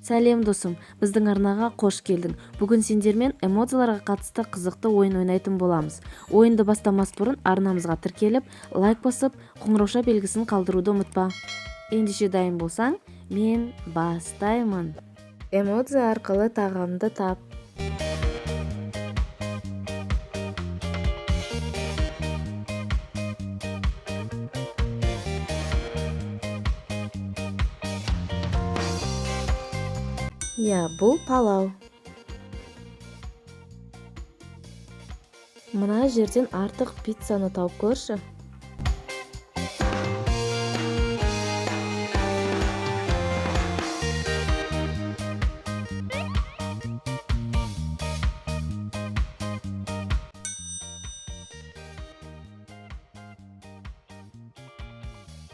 Сәлем досым, біздің арнаға қош келдің. Бүгін сендермен эмоцияларға қатысты қызықты ойын ойнайтын боламыз. Ойынды бастамас бұрын арнамызға тіркеліп, лайк басып, қоңырауша белгісін қалдыруды ұмытпа. Ендеше дайын болсаң, мен бастаймын. Эмоция арқылы тағамды тап. Бұл палау. Мына жерден артық пиццаны тауып көрші.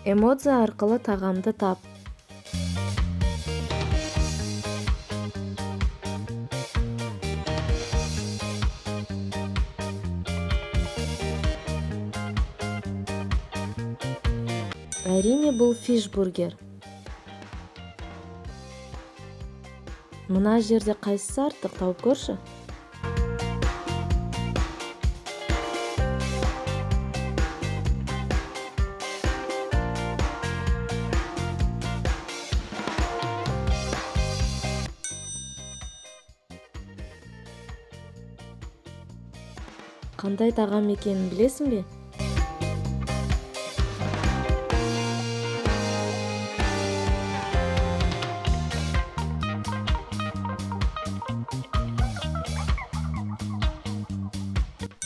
Эмоция арқылы тағамды тап. Әрине, бұл фишбургер. Мына жерде қайсысы артық тауып көрші. Қандай тағам екенін білесің бе?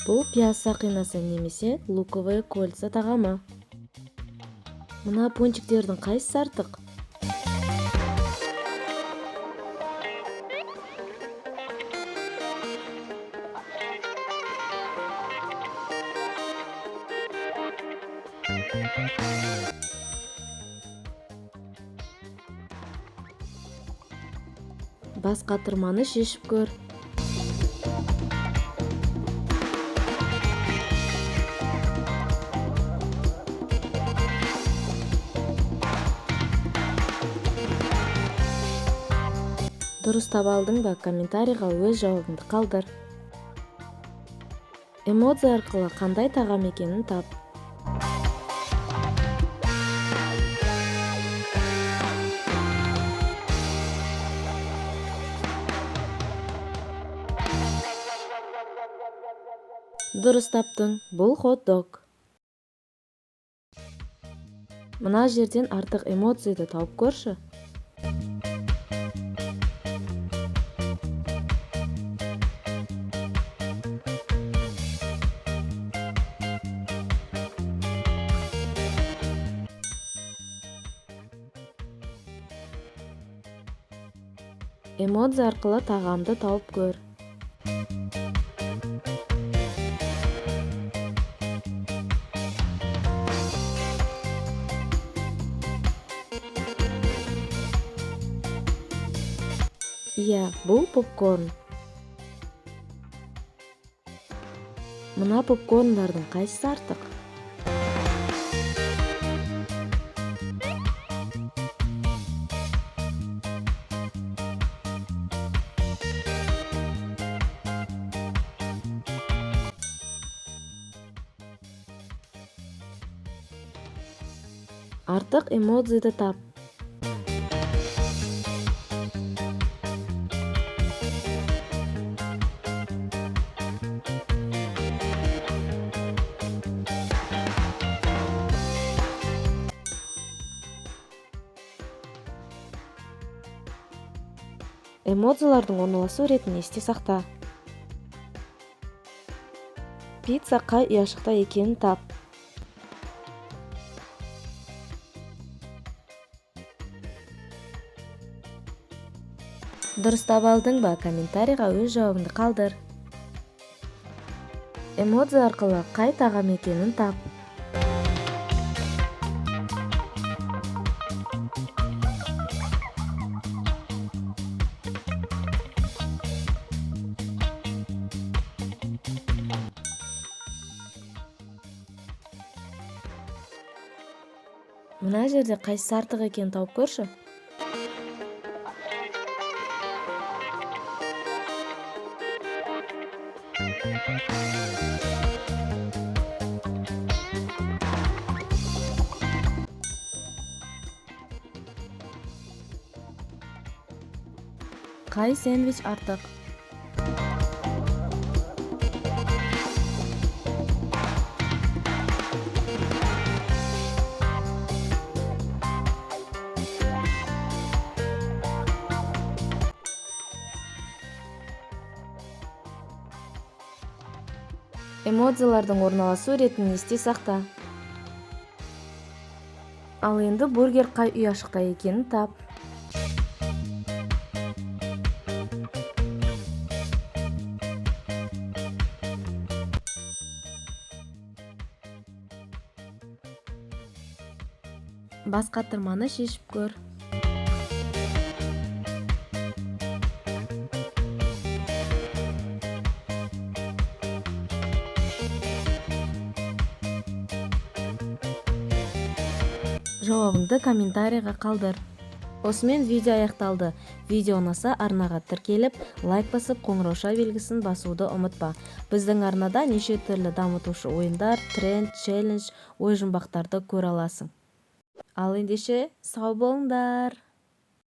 Бұл пиаса қинасы немесе луковые кольца тағамы. Мына пончиктердің қайсысы артық? Бас қатырманы шешіп көр. Дұрыс таба алдың ба? Комментарийға өз жауабыңды қалдыр. Эмоция арқылы қандай тағам екенін тап. Дұрыс таптың, бұл хот-дог. Мына жерден артық эмоцияды тауып көрші. Эмоция арқылы тағамды тауып көр. Бұл попкорн. Мына попкорндардың қайсысы артық? Артық эмоцияды тап. Эмоциялардың орналасу ретін есте сақта. Пицца қай ұяшықта екенін тап. Дұрыс таба алдың ба? Комментарийға өз жауабыңды қалдыр. Эмоция арқылы қай тағам екенін тап. Мына жерде қайсысы артық екенін тауып көрші. Кай сэндвич артык? Эмодзилардын орналасуу иретин эсте сакта. Ал эми бургер кай үй ашыкта экенин тап. Бас катырманы шешип көр. Жообуңду комментарийга калдыр. Осу менен видео аякталды. Видео унаса арнага тиркелип, лайк басып, коңурооша белгисин басууду унутпа. Биздин арнада нече түрлүү дамытуучу оюндар, тренд, челлендж, ой жумбактарды көрө аласың. Ал эндеше сау болуңдар.